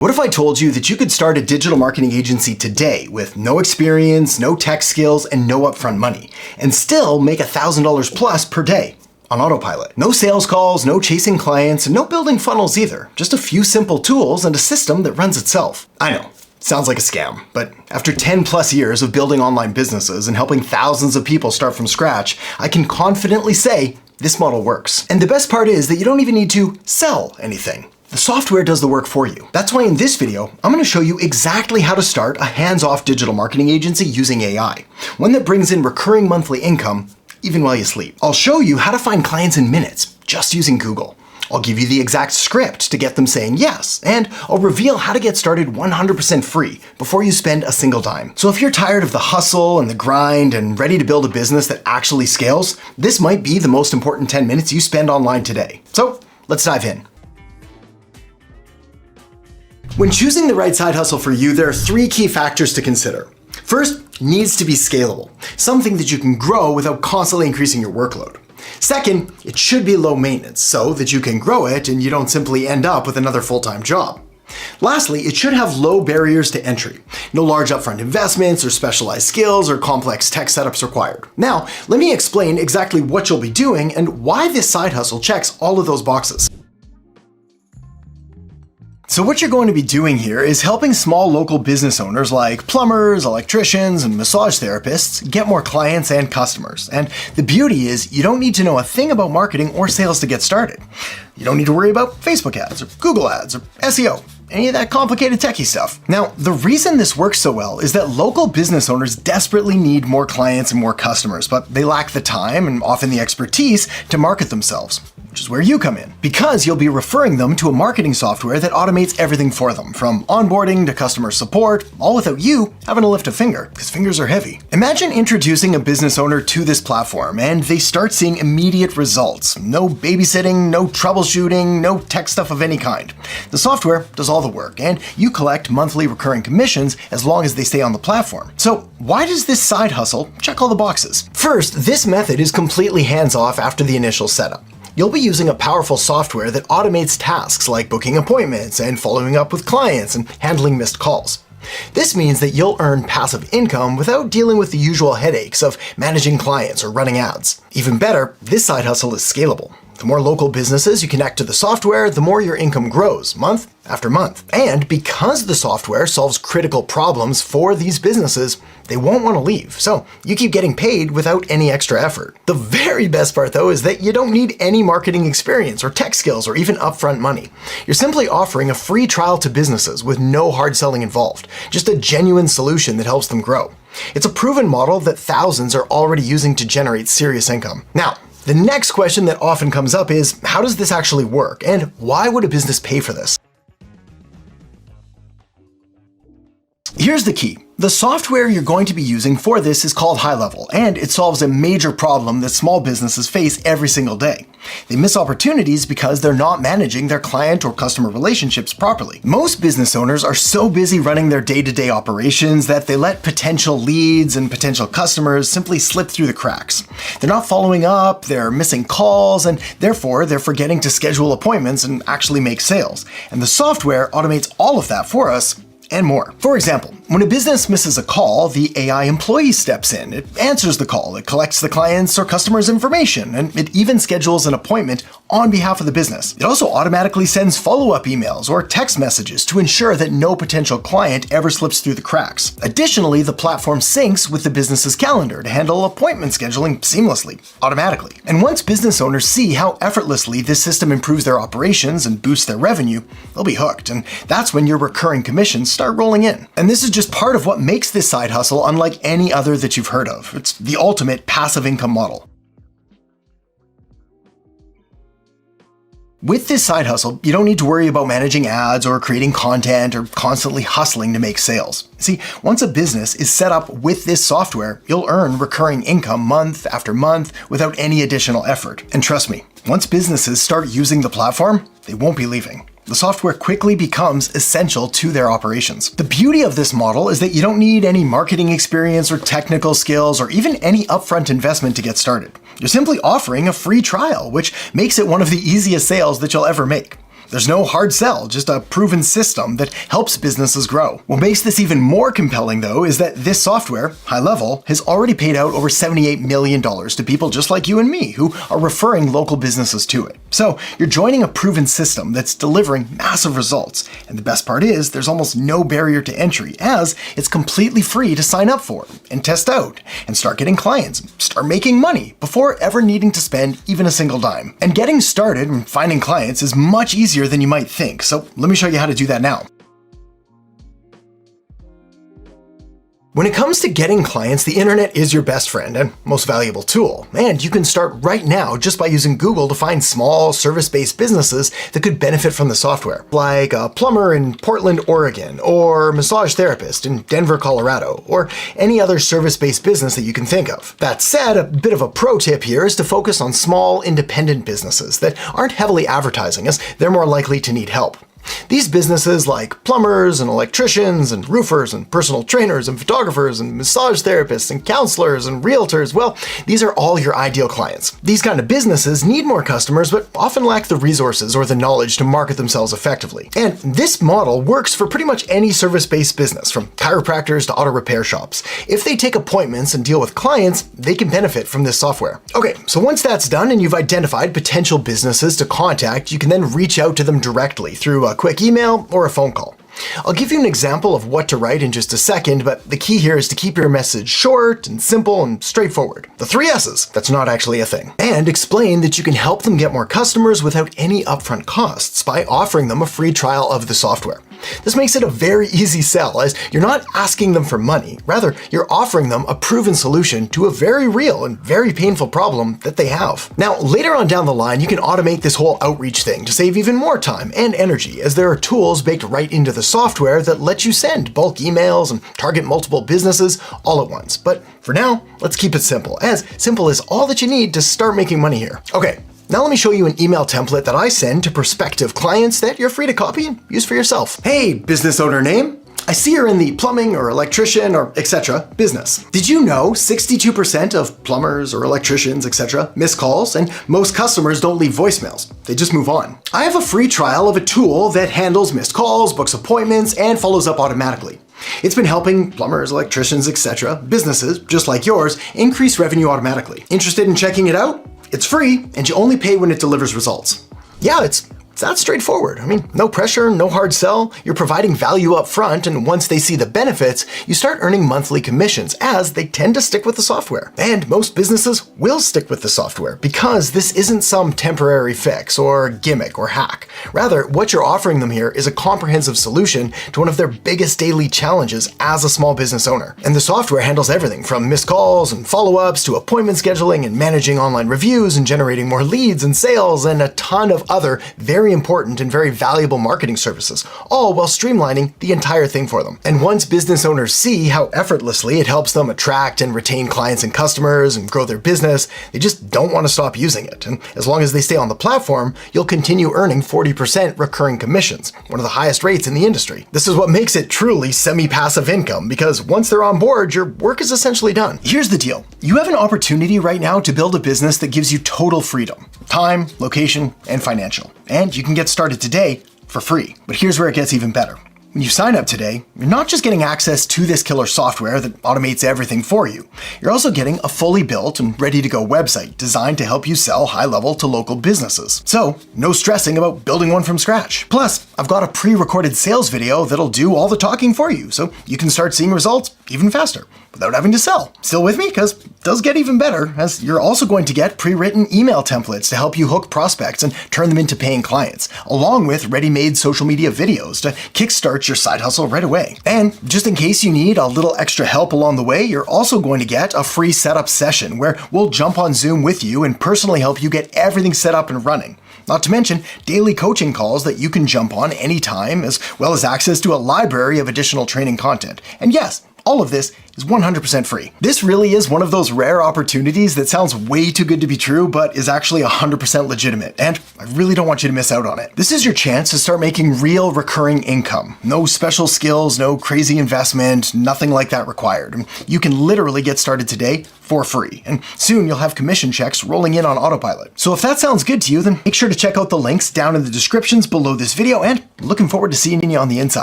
What if I told you that you could start a digital marketing agency today with no experience, no tech skills, and no upfront money, and still make $1,000 plus per day on autopilot? No sales calls, no chasing clients, and no building funnels either. Just a few simple tools and a system that runs itself. I know, sounds like a scam, but after 10 plus years of building online businesses and helping thousands of people start from scratch, I can confidently say this model works. And the best part is that you don't even need to sell anything. The software does the work for you. That's why in this video, I'm going to show you exactly how to start a hands-off digital marketing agency using AI, one that brings in recurring monthly income even while you sleep. I'll show you how to find clients in minutes just using Google. I'll give you the exact script to get them saying yes, and I'll reveal how to get started 100% free before you spend a single dime. So if you're tired of the hustle and the grind and ready to build a business that actually scales, this might be the most important 10 minutes you spend online today. So let's dive in. When choosing the right side hustle for you, there are 3 key factors to consider. First, it needs to be scalable, something that you can grow without constantly increasing your workload. Second, it should be low maintenance so that you can grow it and you don't simply end up with another full-time job. Lastly, it should have low barriers to entry. No large upfront investments or specialized skills or complex tech setups required. Now, let me explain exactly what you'll be doing and why this side hustle checks all of those boxes. So what you're going to be doing here is helping small local business owners like plumbers, electricians, and massage therapists get more clients and customers. And the beauty is you don't need to know a thing about marketing or sales to get started. You don't need to worry about Facebook ads or Google ads or SEO, any of that complicated techie stuff. Now, the reason this works so well is that local business owners desperately need more clients and more customers, but they lack the time and often the expertise to market themselves, which is where you come in, because you'll be referring them to a marketing software that automates everything for them, from onboarding to customer support, all without you having to lift a finger, because fingers are heavy. Imagine introducing a business owner to this platform and they start seeing immediate results. No babysitting, no troubleshooting, no tech stuff of any kind. The software does all the work, and you collect monthly recurring commissions as long as they stay on the platform. So why does this side hustle check all the boxes? First, this method is completely hands-off after the initial setup. You'll be using a powerful software that automates tasks like booking appointments and following up with clients and handling missed calls. This means that you'll earn passive income without dealing with the usual headaches of managing clients or running ads. Even better, this side hustle is scalable. The more local businesses you connect to the software, the more your income grows month after month. And because the software solves critical problems for these businesses, they won't want to leave. So you keep getting paid without any extra effort. The very best part though is that you don't need any marketing experience or tech skills or even upfront money. You're simply offering a free trial to businesses with no hard selling involved, just a genuine solution that helps them grow. It's a proven model that thousands are already using to generate serious income. Now, the next question that often comes up is, how does this actually work? And why would a business pay for this? Here's the key. The software you're going to be using for this is called Highle, and it solves a major problem that small businesses face every single day. They miss opportunities because they're not managing their client or customer relationships properly. Most business owners are so busy running their day-to-day operations that they let potential leads and potential customers simply slip through the cracks. They're not following up, they're missing calls, and therefore they're forgetting to schedule appointments and actually make sales. And the software automates all of that for us and more. For example, when a business misses a call, the AI employee steps in. It answers the call, it collects the client's or customer's information, and it even schedules an appointment on behalf of the business. It also automatically sends follow-up emails or text messages to ensure that no potential client ever slips through the cracks. Additionally, the platform syncs with the business's calendar to handle appointment scheduling seamlessly, automatically. And once business owners see how effortlessly this system improves their operations and boosts their revenue, they'll be hooked, and that's when your recurring commissions start rolling in. And this is just part of what makes this side hustle unlike any other that you've heard of. It's the ultimate passive income model. With this side hustle, you don't need to worry about managing ads or creating content or constantly hustling to make sales. See, once a business is set up with this software, you'll earn recurring income month after month without any additional effort. And trust me, once businesses start using the platform, they won't be leaving. The software quickly becomes essential to their operations. The beauty of this model is that you don't need any marketing experience or technical skills or even any upfront investment to get started. You're simply offering a free trial, which makes it one of the easiest sales that you'll ever make. There's no hard sell, just a proven system that helps businesses grow. What makes this even more compelling, though, is that this software, Highle, has already paid out over $78 million to people just like you and me who are referring local businesses to it. So you're joining a proven system that's delivering massive results. And the best part is there's almost no barrier to entry, as it's completely free to sign up for and test out and start getting clients, start making money before ever needing to spend even a single dime. And getting started and finding clients is much easier than you might think. So let me show you how to do that now. When it comes to getting clients, the internet is your best friend and most valuable tool. And you can start right now just by using Google to find small service-based businesses that could benefit from the software, like a plumber in Portland, Oregon, or massage therapist in Denver, Colorado, or any other service-based business that you can think of. That said, a bit of a pro tip here is to focus on small, independent businesses that aren't heavily advertising, as they're more likely to need help. These businesses like plumbers and electricians and roofers and personal trainers and photographers and massage therapists and counselors and realtors, well, these are all your ideal clients. These kind of businesses need more customers but often lack the resources or the knowledge to market themselves effectively. And this model works for pretty much any service-based business, from chiropractors to auto repair shops. If they take appointments and deal with clients, they can benefit from this software. Okay, so once that's done and you've identified potential businesses to contact, you can then reach out to them directly through a quick email or a phone call. I'll give you an example of what to write in just a second, but the key here is to keep your message short and simple and straightforward. The 3 S's, that's not actually a thing. And explain that you can help them get more customers without any upfront costs by offering them a free trial of the software. This makes it a very easy sell, as you're not asking them for money. Rather, you're offering them a proven solution to a very real and very painful problem that they have. Now, later on down the line, you can automate this whole outreach thing to save even more time and energy, as there are tools baked right into the software that let you send bulk emails and target multiple businesses all at once. But for now, let's keep it simple as all that you need to start making money here. Okay. Now let me show you an email template that I send to prospective clients that you're free to copy and use for yourself. Hey, business owner name. I see you're in the plumbing or electrician or etc. business. Did you know 62% of plumbers or electricians, etc. miss calls, and most customers don't leave voicemails. They just move on. I have a free trial of a tool that handles missed calls, books appointments, and follows up automatically. It's been helping plumbers, electricians, etc. businesses just like yours increase revenue automatically. Interested in checking it out? It's free, and you only pay when it delivers results. Yeah, it's that straightforward. I mean, no pressure, no hard sell. You're providing value up front, and once they see the benefits, you start earning monthly commissions, as they tend to stick with the software. And most businesses will stick with the software because this isn't some temporary fix or gimmick or hack. Rather, what you're offering them here is a comprehensive solution to one of their biggest daily challenges as a small business owner. And the software handles everything from missed calls and follow-ups to appointment scheduling and managing online reviews and generating more leads and sales and a ton of other very important and very valuable marketing services, all while streamlining the entire thing for them. And once business owners see how effortlessly it helps them attract and retain clients and customers and grow their business, they just don't want to stop using it. And as long as they stay on the platform, you'll continue earning 40% recurring commissions, one of the highest rates in the industry. This is what makes it truly semi-passive income, because once they're on board, your work is essentially done. Here's the deal. You have an opportunity right now to build a business that gives you total freedom, time, location, and financial. And you can get started today for free. But here's where it gets even better. When you sign up today, you're not just getting access to this killer software that automates everything for you. You're also getting a fully built and ready-to-go website designed to help you sell high-level to local businesses. So, no stressing about building one from scratch. Plus, I've got a pre-recorded sales video that'll do all the talking for you, so you can start seeing results even faster without having to sell. Still with me? Because it does get even better, as you're also going to get pre-written email templates to help you hook prospects and turn them into paying clients, along with ready-made social media videos to kickstart your side hustle right away. And just in case you need a little extra help along the way, you're also going to get a free setup session where we'll jump on Zoom with you and personally help you get everything set up and running. Not to mention daily coaching calls that you can jump on anytime, as well as access to a library of additional training content. And yes, all of this is 100% free. This really is one of those rare opportunities that sounds way too good to be true, but is actually 100% legitimate, and I really don't want you to miss out on it. This is your chance to start making real recurring income. No special skills, no crazy investment, nothing like that required. You can literally get started today for free, and soon you'll have commission checks rolling in on autopilot. So if that sounds good to you, then make sure to check out the links down in the descriptions below this video, and looking forward to seeing you on the inside.